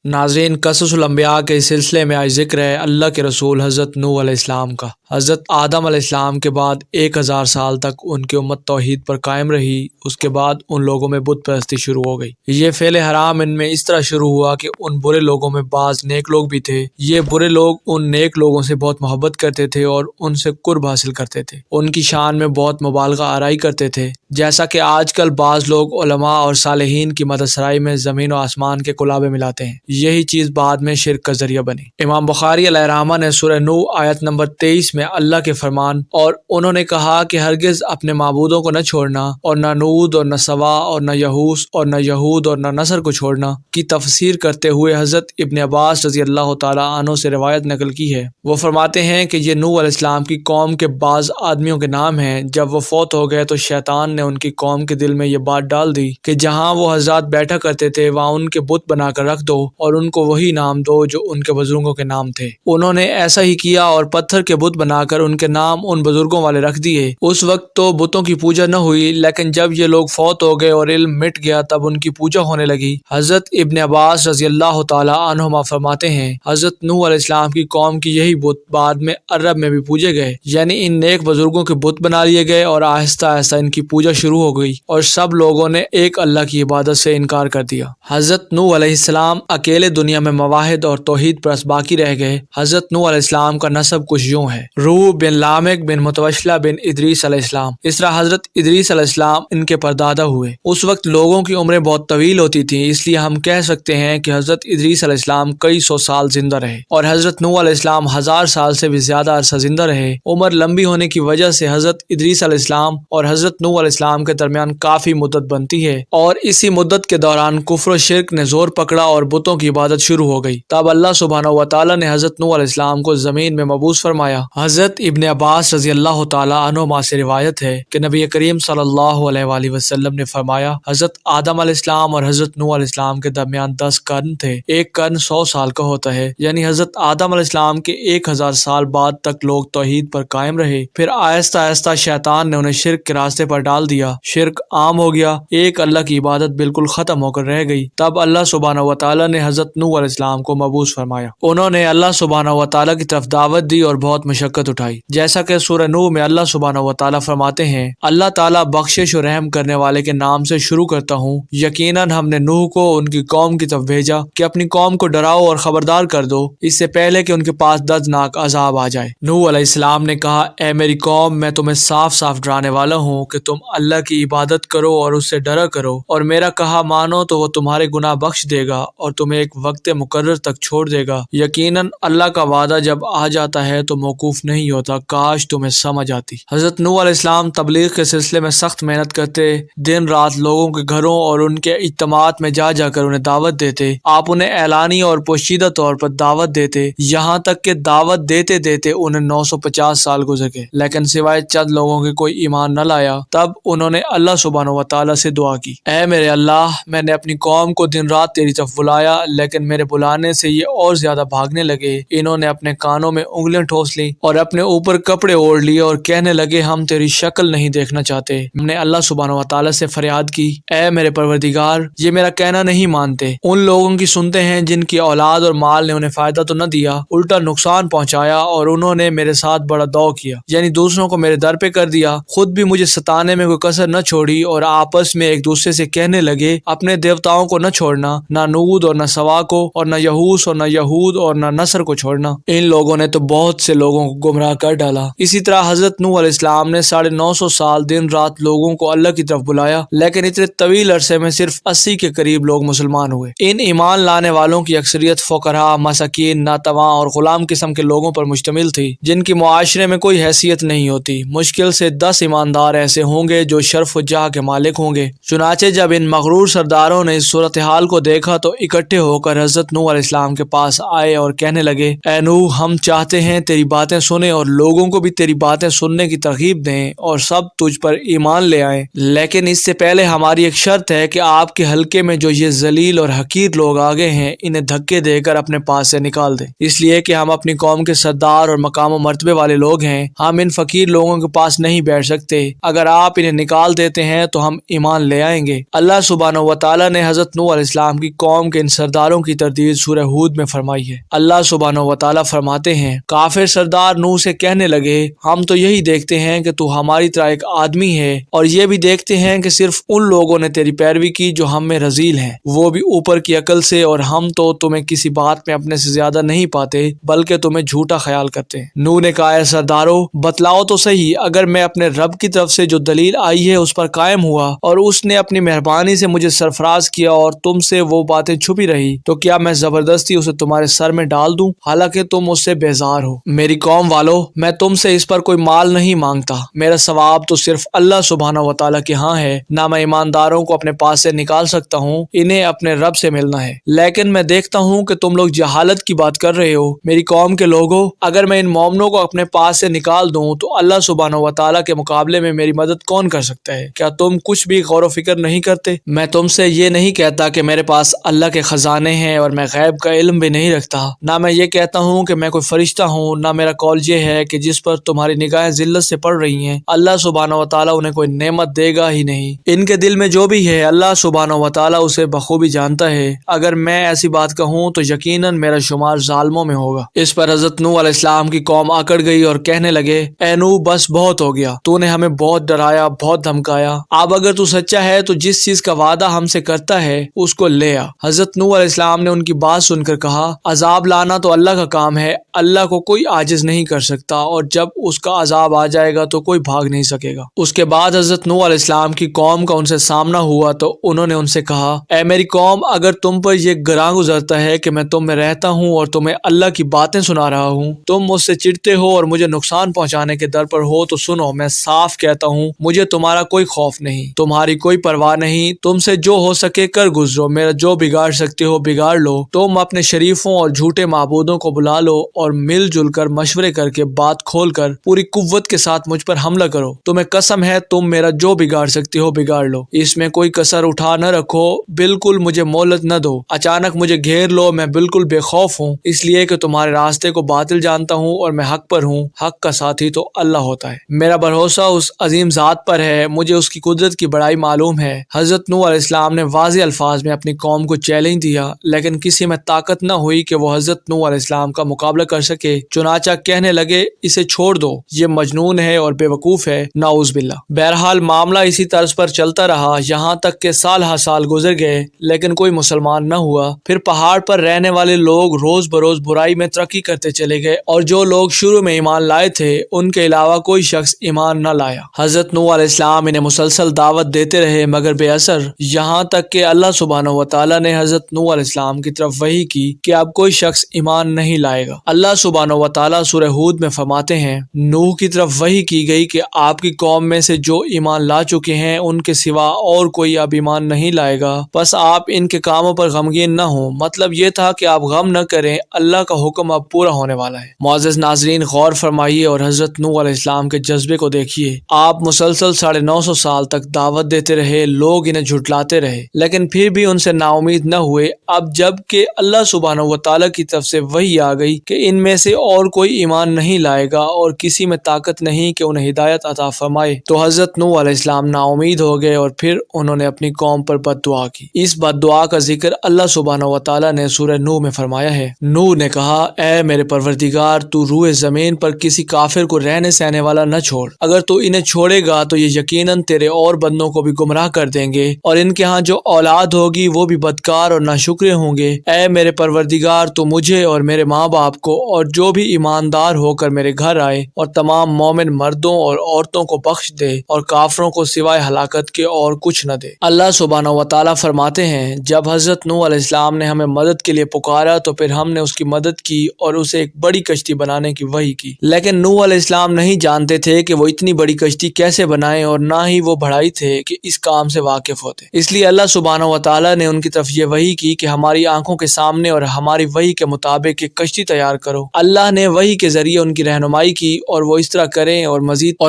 ناظرین، قصص الانبیاء کے سلسلے میں آج ذکر ہے اللہ کے رسول حضرت نوح علیہ السلام کا۔ حضرت آدم علیہ السلام کے بعد 1000 سال تک ان کی امت توحید پر قائم رہی۔ اس کے بعد ان لوگوں میں بت پرستی شروع ہو گئی۔ یہ فعل حرام ان میں اس طرح شروع ہوا کہ ان برے لوگوں میں بعض نیک لوگ بھی تھے۔ یہ برے لوگ ان نیک لوگوں سے بہت محبت کرتے تھے اور ان سے قرب حاصل کرتے تھے، ان کی شان میں بہت مبالغہ آرائی کرتے تھے، جیسا کہ آج کل بعض لوگ علماء اور صالحین کی مدد سرائی میں زمین و آسمان کے کلابے ملاتے ہیں۔ یہی چیز بعد میں شرک کا ذریعہ بنی۔ امام بخاری علیہ رحمہ نے سورہ نوح آیت نمبر 23 میں اللہ کے فرمان اور انہوں نے کہا کہ ہرگز اپنے معبودوں کو نہ چھوڑنا، اور نہ نود اور نہ سوا اور نہ یہوس اور نہ یہود اور نہ نصر کو چھوڑنا کی تفسیر کرتے ہوئے حضرت ابن عباس رضی اللہ تعالیٰ عنہ سے روایت نقل کی ہے۔ وہ فرماتے ہیں کہ یہ نوح علیہ السلام کی قوم کے بعض آدمیوں کے نام ہیں۔ جب وہ فوت ہو گئے تو شیطان نے ان کی قوم کے دل میں یہ بات ڈال دی کہ جہاں وہ حضرات بیٹھا کرتے تھے وہاں ان کے بت بنا کر رکھ دو اور ان کو وہی نام دو جو ان کے بزرگوں کے نام تھے۔ انہوں نے ایسا ہی کیا اور پتھر کے بت بنا کر ان کے نام ان بزرگوں والے رکھ دیے۔ اس وقت تو بتوں کی پوجا نہ ہوئی، لیکن جب یہ لوگ فوت ہو گئے اور علم مٹ گیا تب ان کی پوجا ہونے لگی۔ حضرت ابن عباس رضی اللہ تعالیٰ عنہما فرماتے ہیں حضرت نوح علیہ السلام کی قوم کی یہی بت بعد میں عرب میں بھی پوجے گئے، یعنی ان نیک بزرگوں کے بت بنا لیے گئے اور آہستہ آہستہ ان کی پوجا شروع ہو گئی اور سب لوگوں نے ایک اللہ کی عبادت سے انکار کر دیا۔ حضرت نوح علیہ السلام اکیلے دنیا میں مواحد اور توحید پرست باقی رہ گئے۔ حضرت نوح علیہ السلام کا نسب کچھ یوں ہے: روح بن لامک بن متوشلہ بن ادریس علیہ السلام۔ اس طرح حضرت ادریس علیہ السلام ان کے پردادا ہوئے۔ اس وقت لوگوں کی عمریں بہت طویل ہوتی تھیں، اس لیے ہم کہہ سکتے ہیں کہ حضرت ادریس علیہ السلام کئی سو سال زندہ رہے، اور حضرت نوح علیہ السلام 1000 سال سے بھی زیادہ عرصہ زندہ رہے۔ عمر لمبی ہونے کی وجہ سے حضرت ادریس علیہ السلام اور حضرت نوح علیہ السلام کے درمیان کافی مدت بنتی ہے، اور اسی مدت کے دوران کفر و شرک نے زور پکڑا اور بتوں کی عبادت شروع ہو گئی۔ تب اللہ سبحانہ و تعالیٰ نے حضرت نوح علیہ السلام کو زمین میں مبعوث فرمایا۔ حضرت ابن عباس رضی اللہ تعالیٰ عنہما سے روایت ہے کہ نبی کریم صلی اللہ علیہ وآلہ وسلم نے فرمایا حضرت آدم علیہ السلام اور حضرت نوح علیہ السلام کے درمیان 10 قرن تھے۔ ایک قرن 100 سال کا ہوتا ہے، یعنی حضرت آدم علیہ السلام کے 1000 سال بعد تک لوگ توحید پر قائم رہے، پھر آہستہ آہستہ شیطان نے انہیں شرک کے راستے پر ڈال دیا، شرک عام ہو گیا، ایک اللہ کی عبادت بالکل ختم ہو کر رہ گئی۔ تب اللہ سبحانہ و تعالیٰ نے حضرت نوح علیہ السلام کو مبعوث فرمایا۔ انہوں نے اللہ سبحانہ و تعالیٰ کی طرف دعوت دی اور بہت مشقت اٹھائی، جیسا کہ سورہ نوح میں اللہ سبحانہ و تعالیٰ فرماتے ہیں اللہ تعالیٰ بخشش و رحم کرنے والے کے نام سے شروع کرتا ہوں، یقیناً ہم نے نوح کو ان کی قوم کی طرف بھیجا کہ اپنی قوم کو ڈراؤ اور خبردار کر دو اس سے پہلے کہ ان کے پاس دردناک عذاب آ جائے۔ نوح علیہ السلام نے کہا اے میری قوم، میں تمہیں صاف صاف ڈرانے والا ہوں کہ تم اللہ کی عبادت کرو اور اس سے ڈرا کرو، اور میرا کہا مانو تو وہ تمہارے گناہ بخش دے گا اور تمہیں ایک وقت مقرر تک چھوڑ دے گا۔ یقیناً اللہ کا وعدہ جب آ جاتا ہے تو موقوف نہیں ہوتا، کاش تمہیں سمجھ آتی۔ حضرت نوح علیہ السلام تبلیغ کے سلسلے میں سخت محنت کرتے، دن رات لوگوں کے گھروں اور ان کے اجتماعات میں جا جا کر انہیں دعوت دیتے۔ آپ انہیں اعلانی اور پوشیدہ طور پر دعوت دیتے، یہاں تک کہ دعوت دیتے دیتے انہیں 950 سال گزر گئے، لیکن سوائے چند لوگوں کے کوئی ایمان نہ لایا۔ تب انہوں نے اللہ سبحانہ و تعالیٰ سے دعا کی اے میرے اللہ، میں نے اپنی قوم کو دن رات تیری طرف بلایا، لیکن میرے بلانے سے یہ اور زیادہ بھاگنے لگے۔ انہوں نے اپنے کانوں میں انگلیاں ٹھوس لی اور اپنے اوپر کپڑے اوڑھ لیے اور کہنے لگے ہم تیری شکل نہیں دیکھنا چاہتے۔ ہم نے اللہ سبحانہ و تعالیٰ سے فریاد کی اے میرے پروردگار، یہ میرا کہنا نہیں مانتے، ان لوگوں کی سنتے ہیں جن کی اولاد اور مال نے انہیں فائدہ تو نہ دیا، الٹا نقصان پہنچایا، اور انہوں نے میرے ساتھ بڑا دو کیا، یعنی دوسروں کو میرے در پہ کر دیا، خود بھی مجھے ستانے میں کوئی کسر نہ چھوڑی، اور آپس میں ایک دوسرے سے کہنے لگے اپنے دیوتاؤں کو نہ چھوڑنا، نہ نود اور نہ سوا کو، اور نہ یہوس اور نہ یہود اور نہ نصر کو چھوڑنا۔ ان لوگوں نے تو بہت سے لوگوں کو گمراہ کر ڈالا۔ اسی طرح حضرت نوح علیہ السلام نے 950 سال دن رات لوگوں کو اللہ کی طرف بلایا، لیکن اتنے طویل عرصے میں صرف 80 کے قریب لوگ مسلمان ہوئے۔ ان ایمان لانے والوں کی اکثریت فقراء، مساکین، ناتواں اور غلام قسم کے لوگوں پر مشتمل تھی، جن کی معاشرے میں کوئی حیثیت نہیں ہوتی۔ مشکل سے 10 ایماندار ایسے ہوں گے جو شرف و جاہ کے مالک ہوں گے۔ چنانچہ جب ان مغرور سرداروں نے اس صورتحال کو دیکھا تو اکٹھے ہو کر حضرت نوح علیہ السلام کے پاس آئے اور کہنے لگے اے نوح، ہم چاہتے ہیں تیری باتیں سنیں اور لوگوں کو بھی تیری باتیں سننے کی ترغیب دیں اور سب تجھ پر ایمان لے آئیں، لیکن اس سے پہلے ہماری ایک شرط ہے کہ آپ کے حلقے میں جو یہ ذلیل اور حقیر لوگ آگے ہیں انہیں دھکے دے کر اپنے پاس سے نکال دیں، اس لیے کہ ہم اپنی قوم کے سردار اور مقام و مرتبے والے لوگ ہیں، ہم ان فقیر لوگوں کے پاس نہیں بیٹھ سکتے، اگر آپ انہیں نکال دیتے ہیں تو ہم ایمان لے آئیں گے۔ اللہ سبحانہ و تعالیٰ نے حضرت نوح علیہ السلام کی قوم کے ان سرداروں کی تردید سورہ ہود میں فرمائی ہے۔ اللہ سبحانہ و تعالیٰ فرماتے ہیں، کافر سردار نوح سے کہنے لگے، ہم تو یہی دیکھتے ہیں کہ تو ہماری طرح ایک آدمی ہے، اور یہ بھی دیکھتے ہیں کہ صرف ان لوگوں نے تیری پیروی کی جو ہم میں رذیل ہیں، وہ بھی اوپر کی عقل سے، اور ہم تو تمہیں کسی بات میں اپنے سے زیادہ نہیں پاتے بلکہ تمہیں جھوٹا خیال کرتے ہیں۔ نوح نے کہا، اے سردارو، بتلاؤ تو صحیح، اگر میں اپنے رب کی طرف سے جو دلیل آئی ہے اس پر قائم ہوا اور اس نے اپنی مہربانی سے مجھے سرفراز کیا اور تم سے وہ باتیں چھپی رہی، تو کیا میں زبردستی اسے تمہارے سر میں ڈال دوں حالانکہ تم اس سے بیزار ہو؟ میری قوم والو، میں تم سے اس پر کوئی مال نہیں مانگتا، میرا ثواب تو صرف اللہ سبحانہ و تعالیٰ کے ہاں ہے، نہ میں ایمانداروں کو اپنے پاس سے نکال سکتا ہوں، انہیں اپنے رب سے ملنا ہے، لیکن میں دیکھتا ہوں کہ تم لوگ جہالت کی بات کر رہے ہو۔ میری قوم کے لوگوں، اگر میں ان مومنوں کو اپنے پاس سے نکال دوں تو اللہ سبحانہ و تعالیٰ کے مقابلے میں میری مدد کون کر سکتا ہے؟ کیا تم کچھ بھی غور و فکر نہیں کرتے؟ میں تم سے یہ نہیں کہتا کہ میرے پاس اللہ کے خزانے ہیں اور میں غیب کا علم بھی نہیں رکھتا، نہ میں یہ کہتا ہوں کہ میں کوئی فرشتہ ہوں، نہ میرا قول یہ ہے کہ جس پر تمہاری نگاہیں ذلت سے پڑ رہی ہیں اللہ سبحانہ و تعالیٰ انہیں کوئی نعمت دے گا ہی نہیں۔ ان کے دل میں جو بھی ہے اللہ سبحانہ و تعالیٰ اسے بخوبی جانتا ہے، اگر میں ایسی بات کہوں تو یقیناً میرا شمار ظالموں میں ہوگا۔ اس پر حضرت نوح علیہ السلام کی قوم اکڑ گئی اور کہنے لگے، اے نوح، بس بہت ہو گیا، تو نے ہمیں بہت ڈرایا، بہت دھمکایا، اب اگر تو سچا ہے تو جس چیز کا وعدہ ہم سے کرتا ہے اس کو لے آ۔ حضرت نوح علیہ السلام نے ان کی بات سن کر کہا، عذاب لانا تو اللہ کا کام ہے، اللہ کو کوئی عاجز نہیں کر سکتا، اور جب اس کا عذاب آ جائے گا تو کوئی بھاگ نہیں سکے گا۔ اس کے بعد حضرت نوح علیہ السلام کی قوم کا ان سے سامنا ہوا تو انہوں نے ان سے کہا، اے میری قوم، اگر تم پر یہ گراں گزرتا ہے کہ میں تم میں رہتا ہوں اور تمہیں اللہ کی باتیں سنا رہا ہوں، تم مجھ سے چڑھتے ہو اور مجھے نقصان پہنچانے کے در پر ہو، تو سنو، میں صاف کہتا ہوں، مجھے تمہارا کوئی خوف نہیں، تمہاری کوئی پرواہ نہیں، تم سے جو ہو سکے کر گزرو، میرا جو بگاڑ سکتے ہو بگاڑ لو، تم اپنے شریفوں اور جھوٹے معبودوں کو بلا لو اور مل جل کر مشورے کر کے بات کھول کر پوری قوت کے ساتھ مجھ پر حملہ کرو، تمہیں قسم ہے تم میرا جو بگاڑ سکتے ہو بگاڑ لو، اس میں کوئی کسر اٹھا نہ رکھو، بالکل مجھے مہلت نہ دو، اچانک مجھے گھیر لو، میں بالکل بے خوف ہوں، اس لیے کہ تمہارے راستے کو باطل جانتا ہوں اور میں حق پر ہوں، حق کا ساتھی تو اللہ ہوتا ہے، میرا بھروسہ اس عظیم ذات پر ہے، مجھے اس کی قدرت کی بڑائی معلوم ہے۔ حضرت نوح علیہ السلام نے واضح الفاظ میں اپنی قوم کو چیلنج دیا، لیکن کسی میں طاقت نہ ہوئی کہ وہ حضرت نوح علیہ السلام کا مقابلہ کر سکے، چنانچہ کہنے لگے، اسے چھوڑ دو، یہ مجنون ہے اور بے وقوف ہے، نعوذ باللہ۔ بہرحال معاملہ اسی طرز پر چلتا رہا، یہاں تک کہ سال ہر سال گزر گئے لیکن کوئی مسلمان نہ ہوا۔ پھر پہاڑ پر رہنے والے لوگ روز بروز برائی میں ترقی کرتے چلے گئے، اور جو لوگ شروع میں ایمان لائے تھے ان کے علاوہ کوئی شخص ایمان نہ لایا۔ حضرت نوح علیہ السلام انہیں مسلسل دعوت دیتے رہے مگر بے اثر، یہاں تک کہ اللہ سبحانہ و تعالیٰ نے حضرت نوح علیہ السلام کی طرف وحی کی کہ اب کوئی شخص ایمان نہیں لائے گا۔ اللہ سبحانہ و تعالیٰ سورہ ہود میں فرماتے ہیں، نوح کی طرف وحی کی گئی کہ آپ کی قوم میں سے جو ایمان لا چکے ہیں ان کے سوا اور کوئی اب ایمان نہیں لائے گا، بس آپ ان کے کاموں پر غمگین نہ ہوں۔ مطلب یہ تھا کہ آپ غم نہ کریں، اللہ کا حکم اب پورا ہونے والا ہے۔ معزز ناظرین، غور فرمائیے اور حضرت نوح علیہ السلام کے جذبے کو دیکھیے۔ آپ مسلسل 950 سال تک دعوت دیتے رہے، لوگ انہیں جھٹلاتے رہے، لیکن پھر بھی ان سے نا امید نہ ہوئے۔ اب جب کہ اللہ سبحانہ و تعالیٰ کی طرف سے وحی آ گئی کہ ان میں سے اور کوئی ایمان نہیں لائے گا اور کسی میں طاقت نہیں کہ انہیں ہدایت عطا فرمائے، تو حضرت نوح علیہ السلام نا امید ہو گئے اور پھر انہوں نے اپنی قوم پر بد دعا کی۔ اس بد دعا کا ذکر اللہ سبحانہ و تعالیٰ نے سورہ نوح میں فرمایا ہے۔ نوح نے کہا، اے میرے پروردگار، تو روئے زمین پر کسی کافر کو رہنے سہنے والا نہ چھوڑ، اگر تو انہیں چھوڑے گا تو یہ یقیناً تیرے اور بندوں کو بھی گمراہ کر دیں گے، اور ان کے ہاں جو اولاد ہوگی وہ بھی بدکار اور ناشکرے ہوں گے۔ اے میرے پروردگار، تو مجھے اور میرے ماں باپ کو اور جو بھی ایماندار ہو کر میرے گھر آئے اور تمام مومن مردوں اور عورتوں کو بخش دے اور کافروں کو سوائے ہلاکت کے اور کچھ نہ دے۔ اللہ سبحانہ و تعالیٰ فرماتے ہیں، جب حضرت نوح علیہ السلام نے ہمیں مدد کے لیے پکارا تو پھر ہم نے اس کی مدد کی اور اسے ایک بڑی کشتی بنانے کی وحی کی، لیکن نوح علیہ السلام نہیں جانتے تھے کہ وہ اتنی بڑی کشتی کیسے بنائیں، اور نہ ہی وہ بڑھائی تھے کہ اس کام سے واقف ہوتے۔ اس لیے اللہ سبحانہ و تعالیٰ نے ان کی طرف یہ وحی کی کہ ہماری آنکھوں کے سامنے اور ہماری وحی کے مطابق ایک کشتی تیار کرو۔ اللہ نے وحی کے ذریعے ان کی رہنمائی کی اور وہ اس طرح کریں اور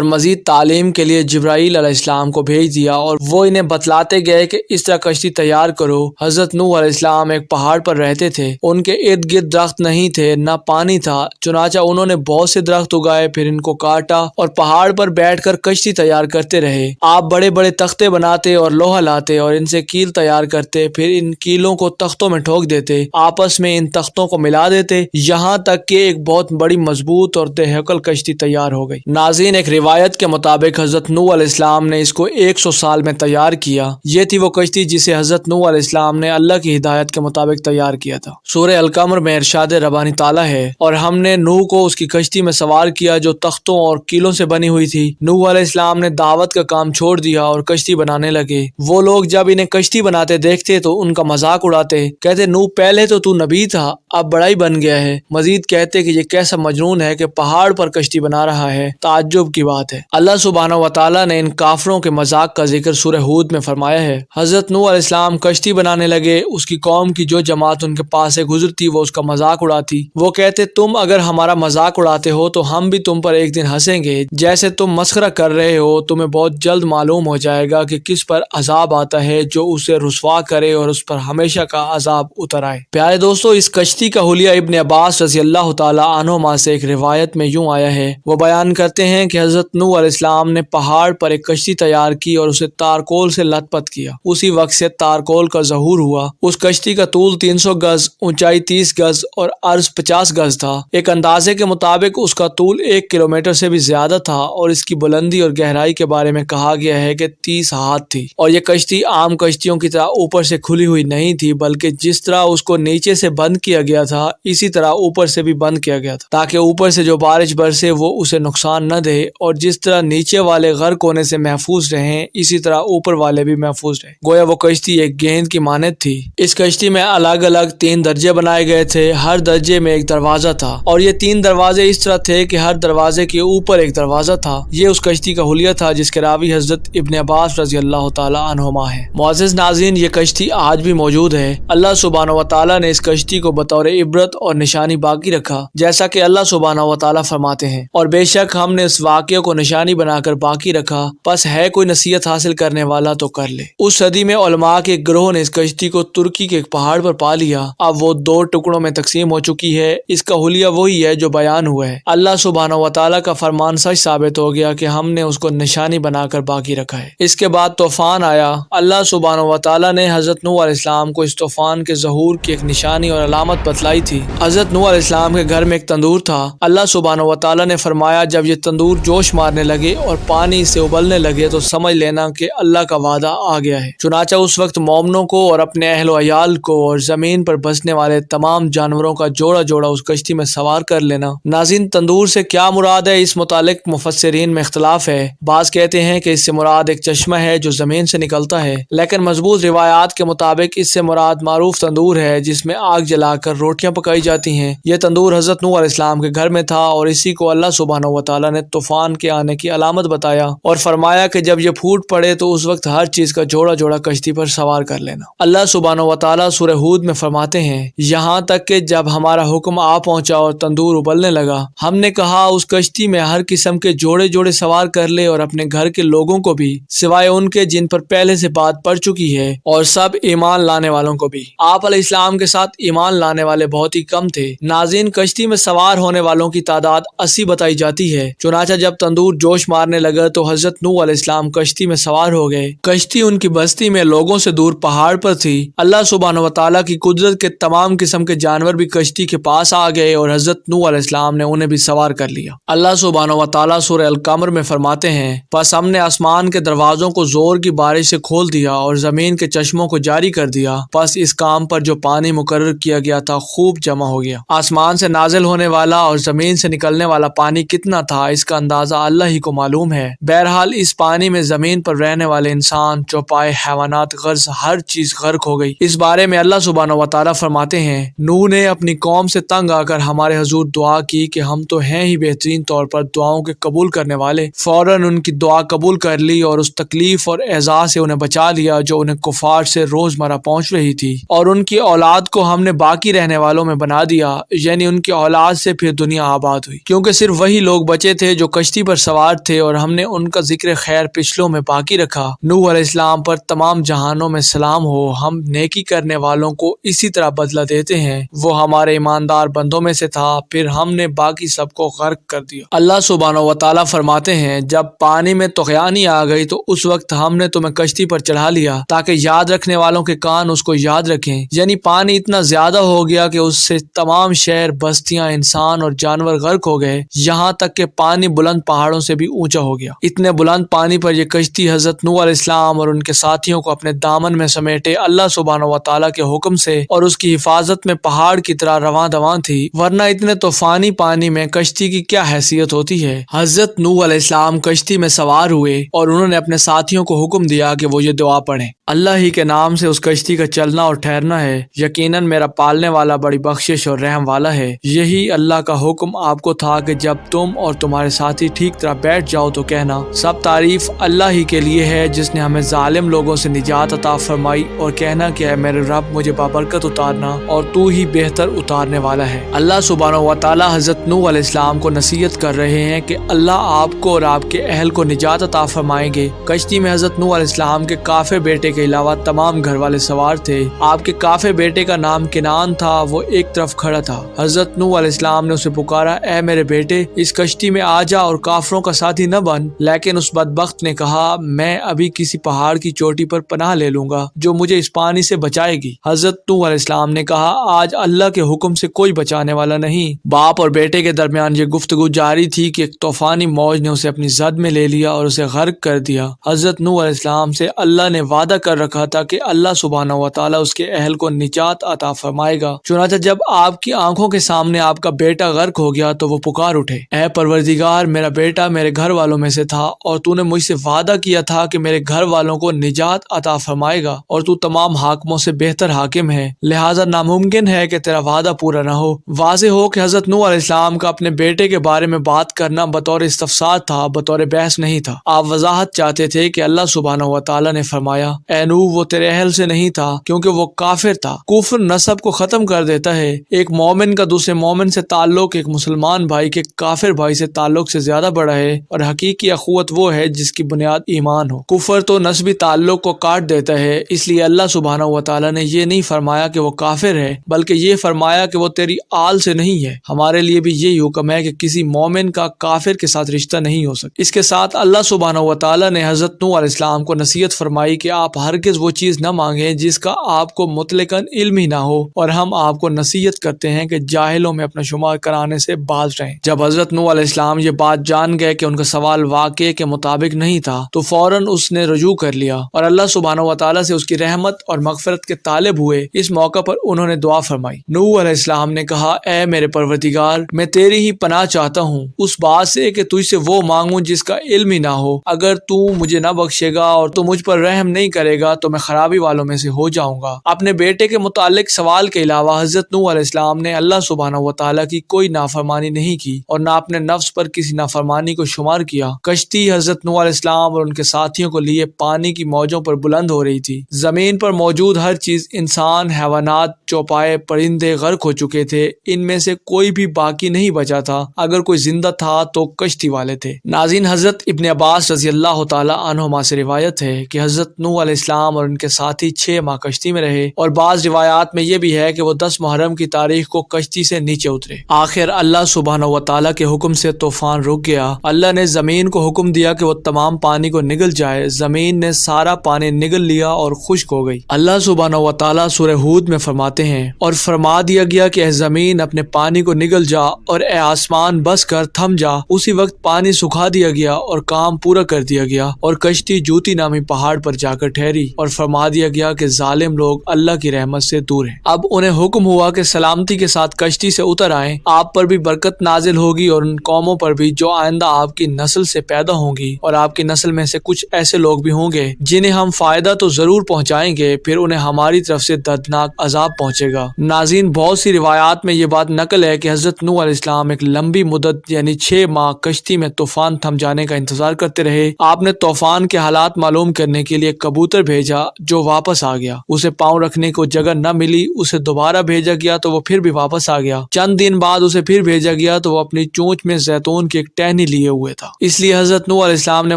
مزید تعلیم کے لیے جبرائیل علیہ السلام کو بھیج دیا اور وہ انہیں بتلاتے گئے کہ اس طرح کشتی تیار کرو۔ حضرت نوح علیہ السلام ایک پہاڑ پر رہتے تھے، ان کے ارد گرد درخت نہیں تھے، نہ پانی تھا، چنانچہ انہوں نے بہت سے درخت اگائے، پھر ان کو کاٹا اور پہاڑ پر بیٹھ کر کشتی تیار کرتے رہے۔ آپ بڑے بڑے تختے بناتے اور لوہا لاتے اور ان سے کیل تیار کرتے، پھر ان کیلوں کو تختوں میں ٹھوک دیتے، آپس میں ان تختوں کو ملا دیتے، یہاں تک کہ ایک بہت بڑی مضبوط اور دہقل کشتی تیار ہو گئی۔ ناظرین، ایک روایت کے مطابق حضرت نوح علیہ السلام نے اس کو 100 سال میں تیار کیا۔ یہ تھی وہ کشتی جسے حضرت نوح علیہ السلام نے اللہ کی ہدایت کے مطابق تیار کیا تھا۔ سورہ القمر میں ارشاد ربانی تعالیٰ ہے، اور ہم نے نوح کو اس کی کشتی میں سوار کیا جو تختوں اور کیلوں سے بنی ہوئی تھی۔ نوح علیہ السلام نے دعوت کا کام چھوڑ دیا اور کشتی بنانے لگے۔ وہ لوگ جب انہیں کشتی بناتے دیکھتے تو ان کا مذاق اڑاتے، کہتے نوح پہلے تو نبی تھا، اب بڑا ہی بن گیا ہے۔ مزید کہتے کہ یہ کیسا مجنون ہے کہ پہاڑ پر کشتی بنا رہا ہے، تعجب کی بات ہے۔ اللہ سبحانہ و تعالیٰ نے ان کافروں کے مذاق کا ذکر سورہ ہود میں فرمایا ہے۔ حضرت نوح علیہ السلام کشتی بنانے لگے، اس کی قوم کی جو جماعت ان کے پاس سے گزرتی وہ اس کا مذاق اڑاتی۔ وہ کہتے تم اگر ہمارا مذاق اڑاتے ہو تو ہم بھی تم پر ایک دن ہنسیں گے، جیسے تم مسخرہ کر رہے ہو تمہیں بہت جلد معلوم ہو جائے گا کہ کس پر عذاب آتا ہے جو اسے رسوا کرے اور اس پر ہمیشہ کا عذاب اتر آئے۔ پیارے دوستو، اس کشتی کا حلیہ ابن عباس رضی اللہ تعالی عنہما سے ایک روایت میں یوں آیا ہے، وہ بیان کرتے ہیں کہ حضرت نوح علیہ السلام نے پہاڑ پر ایک کشتی تیار کی اور اسے تارکول سے لت پت کیا۔ اسی وقت سے تارکول کا ظہور ہوا۔ اس کشتی کا طول 300 گز، اونچائی 30 گز اور عرض 50 گز تھا۔ ایک اندازے کے مطابق اس کا طول 1 کلومیٹر سے بھی زیادہ تھا اور اس کی بلندی اور گہرائی کے بارے میں کہا گیا ہے کہ 30 ہاتھ تھی۔ اور یہ کشتی عام کشتیوں کی طرح اوپر سے کھلی ہوئی نہیں تھی، بلکہ جس طرح اس کو نیچے سے بند کیا گیا تھا اسی طرح اوپر سے بھی بند کیا گیا تھا، تاکہ اوپر سے جو بارش برسے وہ اسے نقصان نہ دے، اور جس طرح نیچے والے غرق ہونے سے محفوظ رہیں اسی طرح اوپر والے بھی محفوظ رہیں۔ گویا وہ کشتی ایک گیند کی مانند تھی۔ اس کشتی میں الگ الگ 3 درجے بنائے گئے تھے، ہر درجے میں ایک دروازہ تھا، اور یہ 3 دروازے اس طرح تھے کہ ہر دروازے کے اوپر ایک دروازہ تھا۔ یہ اس کشتی کا حلیہ تھا جس کے راوی حضرت ابن عباس رضی اللہ تعالی عنہما ہے۔ معزز ناظرین، یہ کشتی آج بھی موجود ہے۔ اللہ سبحانہ و تعالی نے اس کشتی کو بطور عبرت اور نشانی باقی رکھا، جیسا کہ اللہ سبحانہ و تعالی فرماتے ہیں، اور بے شک ہم نے اس واقعے کو نشانی بنا کر باقی رکھا، پس ہے کوئی نصیحت حاصل کرنے والا تو کر لے۔ اس صدی میں علماء کے ایک گروہ نے اس کشتی کو ترکی کے ایک پہاڑ پر پا لیا۔ اب وہ 2 ٹکڑوں میں تقسیم ہو چکی ہے۔ اس کا حلیہ وہی ہے جو بیان ہوا ہے۔ اللہ سبحانہ و تعالی کا فرمان سچ ثابت ہو گیا کہ ہم نے اس کو نشانی بنا کر باقی رکھا ہے۔ اس کے بعد طوفان آیا۔ اللہ سبحانہ و تعالی نے حضرت نوح علیہ السلام کو اس طوفان کے ظہور کی ایک نشانی اور علامت بتلائی تھی۔ حضرت نوح علیہ السلام کے گھر میں ایک تندور تھا۔ اللہ سبحانہ و تعالی نے فرمایا جب یہ تندور جوش مارنے لگے اور پانی سے ابلنے لگے تو سمجھ لینا کہ اللہ کا وعدہ آ گیا ہے۔ چنانچہ اس وقت مومنوں کو اور اپنے اہل و عیال کو اور زمین پر بسنے والے تمام جانوروں کا جوڑا جوڑا اس کشتی میں سوار کر لینا۔ ناظرین، تندور سے کیا مراد ہے اس متعلق مفسرین میں اختلاف ہے۔ بعض کہتے ہیں کہ اس سے مراد ایک چشمہ ہے جو زمین سے نکلتا ہے، لیکن مضبوط روایات کے مطابق اس سے مراد معروف تندور ہے جس میں آگ جلا کر روٹیاں پکائی جاتی ہیں۔ یہ تندور حضرت نوح علیہ السلام کے گھر میں تھا اور اسی کو اللہ سبحانہ و تعالی نے طوفان کے آنے کی علامت بتایا اور فرمایا کہ جب یہ پھوٹ پڑے تو اس وقت ہر چیز کا جوڑا جوڑا کشتی پر سوار کر لینا۔ اللہ سبحانہ و تعالی سورہ ہود میں فرماتے ہیں، یہاں تک کہ جب ہمارا حکم آ پہنچا اور تندور ابلنے لگا، ہم نے کہا اس کشتی میں ہر قسم کے جوڑے جوڑے سوار کر لے اور اپنے گھر کے لوگوں کو بھی، سوائے ان کے جن پر پہلے سے بات پڑ چکی ہے، اور سب ایمان لانے والوں کو بھی۔ آپ علیہ السلام کے ساتھ ایمان لانے والے بہت ہی کم تھے۔ ناظرین، کشتی میں سوار ہونے والوں کی تعداد 80 بتائی جاتی ہے۔ چنانچہ جب تندور جوش مارنے لگا تو حضرت نوح علیہ السلام کشتی میں سوار ہو گئے۔ کشتی ان کی بستی میں لوگوں سے دور پہاڑ پر تھی۔ اللہ سبحانہ و تعالیٰ کی قدرت کے تمام قسم کے جانور بھی کشتی کے پاس آ گئے اور حضرت نوح علیہ السلام نے انہیں بھی سوار کر لیا۔ اللہ سبحانہ و تعالیٰ سورہ القمر میں فرماتے ہیں، پس ہم نے آسمان کے دروازوں کو زور کی بارش سے کھول دیا اور زمین کے چشموں کو جاری کر دیا، پس اس کام پر جو پانی مقرر کیا گیا تھا خوب جمع ہو گیا۔ آسمان سے نازل ہونے والا اور زمین سے نکلنے والا پانی کتنا تھا اس کا اندازہ اللہ ہی کو معلوم ہے۔ بہرحال اس پانی میں زمین پر رہنے والے انسان، چوپائے، حیوانات، غرض ہر چیز غرق ہو گئی۔ اس بارے میں اللہ سبحانہ و تعالیٰ فرماتے ہیں، نوح نے اپنی قوم سے تنگ آ کر ہمارے حضور دعا کی کہ ہم تو ہیں ہی بہترین طور پر دعاؤں کے قبول کرنے والے۔ فوراً ان کی دعا قبول کر لی اور اس تکلیف اور ایذا سے انہیں بچا لیا جو انہیں کفار سے روزمرہ پہنچ رہی تھی، اور ان کی اولاد کو ہم نے باقی رہنے والوں میں بنا دیا، یعنی ان کی اولاد سے پھر دنیا آباد ہوئی، کیونکہ صرف وہی لوگ بچے تھے جو کشتی پر سوار تھے، اور ہم نے ان کا ذکر خیر پچھلوں میں باقی رکھا۔ نوح علیہ السلام پر تمام جہانوں میں سلام ہو، ہم نیکی کرنے والوں کو اسی طرح بدلہ دیتے ہیں، وہ ہمارے ایماندار بندوں میں سے تھا، پھر ہم نے باقی سب کو غرق کر دیا۔ اللہ سبحانہ و تعالیٰ فرماتے ہیں، جب پانی میں طغیانی آ گئی تو اس وقت ہم نے تمہیں کشتی پر چڑھا لیا تاکہ یاد رکھنے والوں کے کان اس کو یاد رکھیں، یعنی پانی اتنا زیادہ ہو گیا کہ اس سے تمام شہر، بستیاں، انسان اور جانور غرق ہو گئے، یہاں تک کہ پانی بلند پہاڑوں سے بھی اونچا ہو گیا۔ اتنے بلند پانی پر یہ کشتی حضرت نوح علیہ السلام اور ان کے ساتھیوں کو اپنے دامن میں سمیٹے اللہ سبحانہ و تعالیٰ کے حکم سے اور اس کی حفاظت میں پہاڑ کی طرح رواں دواں تھی، ورنہ اتنے طوفانی پانی میں کشتی کی کیا حیثیت ہوتی ہے۔ حضرت نوح علیہ السلام کشتی میں سوار ہوئے اور انہوں نے اپنے ساتھیوں کو حکم دیا کہ وہ یہ دعا پڑھیں، اللہ ہی کے نام سے اس کشتی کا چلنا اور ٹھہرنا ہے، یقیناً میرا پالنے والا بڑی بخشش اور رحم والا ہے۔ یہی اللہ کا حکم آپ کو تھا کہ جب تم اور تمہارے ساتھی ٹھیک طرح بیٹھ جاؤ تو کہنا، سب تعریف اللہ ہی کے لیے ہے جس نے ہمیں ظالم لوگوں سے نجات عطا فرمائی، اور کہنا کہ اے میرے رب مجھے بابرکت اتارنا اور تو ہی بہتر اتارنے والا ہے۔ اللہ سبحانہ و تعالیٰ حضرت نوح علیہ السلام کو نصیحت کر رہے ہیں کہ اللہ آپ کو اور آپ کے اہل کو نجات عطا فرمائیں گے۔ کشتی میں حضرت نوح علیہ السلام کے کافر بیٹے کے علاوہ تمام گھر والے سوار تھے۔ آپ کے کافر بیٹے کا نام کنعان تھا، وہ ایک طرف کھڑا تھا۔ حضرت نوح علیہ السلام نے اسے پکارا، اے میرے بیٹے اس کشتی میں آ جا اور کافروں کا ساتھی نہ بن، لیکن اس بدبخت نے کہا، میں ابھی کسی پہاڑ کی چوٹی پر پناہ لے لوں گا جو مجھے اس پانی سے بچائے گی۔ حضرت نوح علیہ السلام نے کہا، آج اللہ کے حکم سے کوئی بچانے والا نہیں۔ باپ اور بیٹے کے درمیان یہ گفتگو جاری تھی کہ ایک طوفانی موج نے اسے اپنی زد میں لے لیا اور اسے غرق کر دیا۔ حضرت نوح علیہ السلام سے اللہ نے وعدہ کر رکھا تھا کہ اللہ سبحانہ و تعالیٰ اس کے اہل کو نجات عطا فرمائے گا، چنانچہ جب آپ کی آنکھوں کے سامنے آپ کا بیٹا غرق ہو گیا تو وہ پکار اٹھے، اے پروردگار میرا بیٹا میرے گھر والوں میں سے تھا، اور تو نے مجھ سے وعدہ کیا تھا کہ میرے گھر والوں کو نجات عطا فرمائے گا، اور تو تمام حاکموں سے بہتر حاکم ہے، لہٰذا ناممکن ہے کہ تیرا وعدہ پورا نہ ہو۔ واضح ہو کہ حضرت نوح علیہ السلام کا اپنے بیٹے کے بارے میں بات کرنا بطور استفسار تھا، بطور بحث نہیں تھا۔ آپ وضاحت چاہتے تھے کہ اللہ سبحانہ و تعالیٰ نے فرمایا، اے نوح وہ تیرے اہل سے نہیں تھا کیونکہ وہ کافر تھا۔ کفر نسب کو ختم کر دیتا ہے۔ ایک مومن کا دوسرے مومن سے تعلق ایک مسلمان بھائی کے کافر بھائی سے تعلق سے زیادہ بڑا ہے، اور حقیقی اخوت وہ ہے جس کی بنیاد ایمان ہو۔ کفر تو نسبی تعلق کو کاٹ دیتا ہے، اس لیے اللہ سبحانہ و تعالیٰ نے یہ نہیں فرمایا کہ وہ کافر ہے، بلکہ یہ فرمایا کہ وہ تیری آل سے نہیں ہے۔ ہمارے لیے بھی یہی حکم ہے کہ کسی مومن کا کافر کے ساتھ رشتہ نہیں ہو سکتا۔ اس کے ساتھ اللہ سبحانہ و تعالیٰ نے حضرت نوح علیہ السلام کو نصیحت فرمائی کہ آپ ہرگز وہ چیز نہ مانگیں جس کا آپ کو مطلقاً علم ہی نہ ہو، اور ہم آپ کو نصیحت کرتے ہیں کہ جاہلوں میں اپنا شمار کرانے سے باز رہیں۔ جب حضرت نوح علیہ السلام یہ بات جان گئے کہ ان کا سوال واقعے کے مطابق نہیں تھا تو فوراً اس نے رجوع کر لیا اور اللہ سبحانہ و تعالیٰ سے اس کی رحمت اور مغفرت کے طالب ہوئے۔ اس موقع پر انہوں نے دعا فرمائی۔ نوح علیہ السلام نے کہا، اے میرے پروردگار میں تیری ہی پناہ چاہتا ہوں اس بات سے کہ تجھ سے وہ مانگوں جس کا علم ہی نہ ہو۔ اگر تو مجھے نہ بخشے گا اور تو مجھ پر رحم نہیں کرے گا تو میں خرابی والوں میں سے ہو جاؤں گا۔ اپنے بیٹے کے متعلق سوال کے علاوہ حضرت نوح علیہ السلام نے اللہ سبحانہ و تعالیٰ کی کوئی نافرمانی نہیں کی اور نہ اپنے نفس پر کسی نافرمانی کو شمار کیا۔ کشتی حضرت نوح علیہ السلام اور ان کے ساتھیوں کو لیے پانی کی موجوں پر بلند ہو رہی تھی۔ زمین پر موجود ہر چیز، انسان، حیوانات، چوپائے، پرندے غرق ہو چکے تھے، ان میں سے کوئی بھی باقی نہیں بچا تھا۔ اگر کوئی زندہ تھا تو کشتی والے تھے۔ ناظرین، حضرت ابن عباس رضی اللہ تعالی عنہما سے روایت ہے کہ حضرت نوح علیہ السلام اور ان کے ساتھی 6 ماہ کشتی میں رہے، اور بعض روایات میں یہ بھی ہے کہ وہ 10 محرم کی تاریخ کو کشتی سے نیچے اترے۔ آخر اللہ سبحانہ و تعالیٰ کے حکم سے طوفان رک گیا۔ اللہ نے زمین کو حکم دیا کہ وہ تمام پانی کو نگل جائے۔ زمین نے سارا پانی نگل لیا اور خشک ہو گئی۔ اللہ سبحانہ و تعالیٰ سورہ ہود میں فرماتے ہیں، اور فرما دیا گیا کہ اے زمین اپنے پانی کو نگل جا، اور اے آسمان بس کر تھم جا۔ اسی وقت پانی سکھا دیا گیا اور کام پورا کر دیا گیا، اور کشتی جوتی نامی پہاڑ پر جا کر ٹھہری، اور فرما دیا گیا کہ ظالم لوگ اللہ کی رحمت سے دور ہیں۔ اب انہیں حکم ہوا کہ سلامتی کے ساتھ کشتی سے اتر آئیں، آپ پر بھی برکت نازل ہوگی اور ان قوموں پر بھی جو آئندہ آپ کی نسل سے پیدا ہوں گی، اور آپ کی نسل میں سے کچھ ایسے لوگ بھی ہوں گے جنہیں ہم فائدہ تو ضرور پہنچائیں گے، پھر انہیں ہماری طرف سے دردناک عذاب پہنچے گا۔ ناظرین، بہت سی روایات میں یہ بات نقل ہے کہ حضرت نوح علیہ السلام ایک لمبی مدت یعنی 6 ماہ کشتی میں طوفان تھم جانے کا انتظار کرتے رہے۔ آپ نے طوفان کے حالات معلوم کرنے کے لیے کبوتر کبوتر بھیجا جو واپس آ گیا. اسے پاؤں رکھنے کو جگہ نہ ملی, اسے دوبارہ بھیجا گیا تو وہ پھر بھی واپس آ گیا. چند دن بعد اسے پھر بھیجا گیا تو وہ اپنی چونچ میں زیتون کی ایک ٹہنی لیے ہوئے تھا. اس لیے حضرت نوح علیہ السلام نے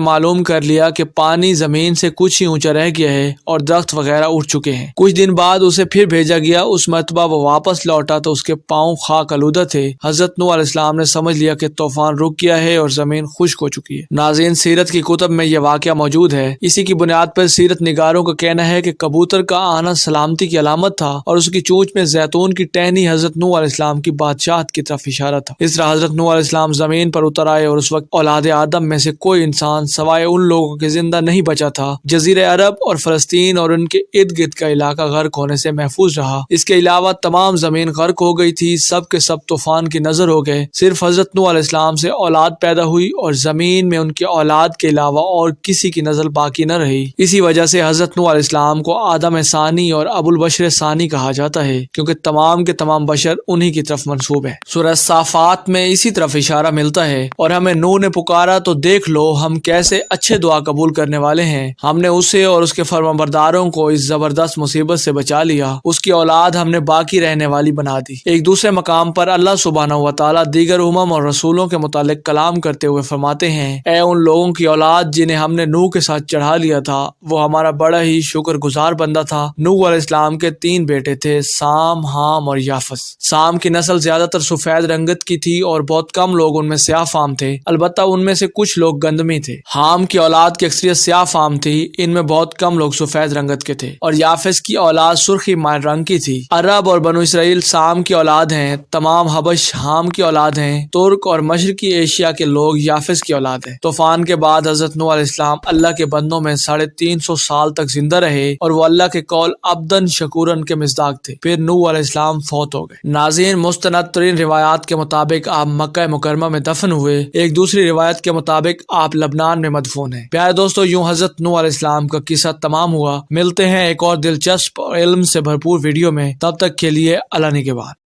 معلوم کر لیا کہ پانی زمین سے کچھ ہی اونچا رہ گیا ہے اور درخت وغیرہ اٹھ چکے ہیں. کچھ دن بعد اسے پھر بھیجا گیا. اس مرتبہ وہ واپس لوٹا تو اس کے پاؤں خاک آلودہ تھے. حضرت نوح علیہ السلام نے سمجھ لیا کہ طوفان رک گیا ہے اور زمین خشک ہو چکی ہے. ناظرین, سیرت کی کتب میں یہ واقعہ موجود ہے. اسی کی بنیاد پر سیرت نگاروں کا کہنا ہے کہ کبوتر کا آنا سلامتی کی علامت تھا اور اس کی چونچ میں زیتون کی ٹہنی حضرت نوح علیہ السلام کی بادشاہت کی طرف اشارہ تھا. اس طرح حضرت نوح علیہ السلام زمین پر اتر آئے اور اس وقت اولاد آدم میں سے کوئی انسان سوائے ان لوگوں کے زندہ نہیں بچا تھا. جزیرہ عرب اور فلسطین اور ان کے ارد گرد کا علاقہ غرق ہونے سے محفوظ رہا. اس کے علاوہ تمام زمین غرق ہو گئی تھی. سب کے سب طوفان کی نظر ہو گئے. صرف حضرت نوح علیہ السلام سے اولاد پیدا ہوئی اور زمین میں ان کی اولاد کے علاوہ اور کسی کی نسل باقی نہ رہی. اسی وجہ سے حضرت نوح علیہ السلام کو آدم ثانی اور ابو البشر ثانی کہا جاتا ہے, کیونکہ تمام کے تمام بشر انہی کی طرف منسوب ہیں. سورہ صافات میں اسی طرف اشارہ ملتا ہے. اور ہمیں نوح نے پکارا تو دیکھ لو ہم کیسے اچھے دعا قبول کرنے والے ہیں. ہم نے اسے اور اس کے فرمانبرداروں کو اس زبردست مصیبت سے بچا لیا. اس کی اولاد ہم نے باقی رہنے والی بنا دی. ایک دوسرے مقام پر اللہ سبحانہ و تعالیٰ دیگر امم اور رسولوں کے متعلق کلام کرتے ہوئے فرماتے ہیں, اے ان لوگوں کی اولاد جنہیں ہم نے نوح کے ساتھ چڑھا لیا تھا, وہ ہمارا بڑا ہی شکر گزار بندہ تھا. نوح علیہ السلام کے 3 بیٹے تھے, سام, حام اور یافس. سام کی نسل زیادہ تر سفید رنگت کی تھی اور بہت کم لوگ ان میں سیاہ فام تھے. البتہ ان میں سے کچھ لوگ گندمی تھے. حام کی اولاد کی اکثریت سیاہ فام تھی. ان میں بہت کم لوگ سفید رنگت کے تھے. اور یافس کی اولاد سرخی مائل رنگ کی تھی. عرب اور بنو اسرائیل سام کی اولاد ہیں. تمام حبش حام کی اولاد ہیں. ترک اور مشرقی ایشیا کے لوگ یافس کی اولاد ہیں. طوفان کے بعد حضرت نوح علیہ السلام اللہ کے بندوں میں 350 سال تک زندہ رہے اور وہ اللہ کے قول عبدن شکورن کے مصداق تھے. پھر نوح علیہ السلام فوت ہو گئے. ناظرین, مستند ترین روایات کے مطابق آپ مکہ مکرمہ میں دفن ہوئے. ایک دوسری روایت کے مطابق آپ لبنان میں مدفون ہیں. پیارے دوستو, یوں حضرت نوح علیہ السلام کا قصہ تمام ہوا. ملتے ہیں ایک اور دلچسپ اور علم سے بھرپور ویڈیو میں. تب تک کے لیے اللہ نگہبان.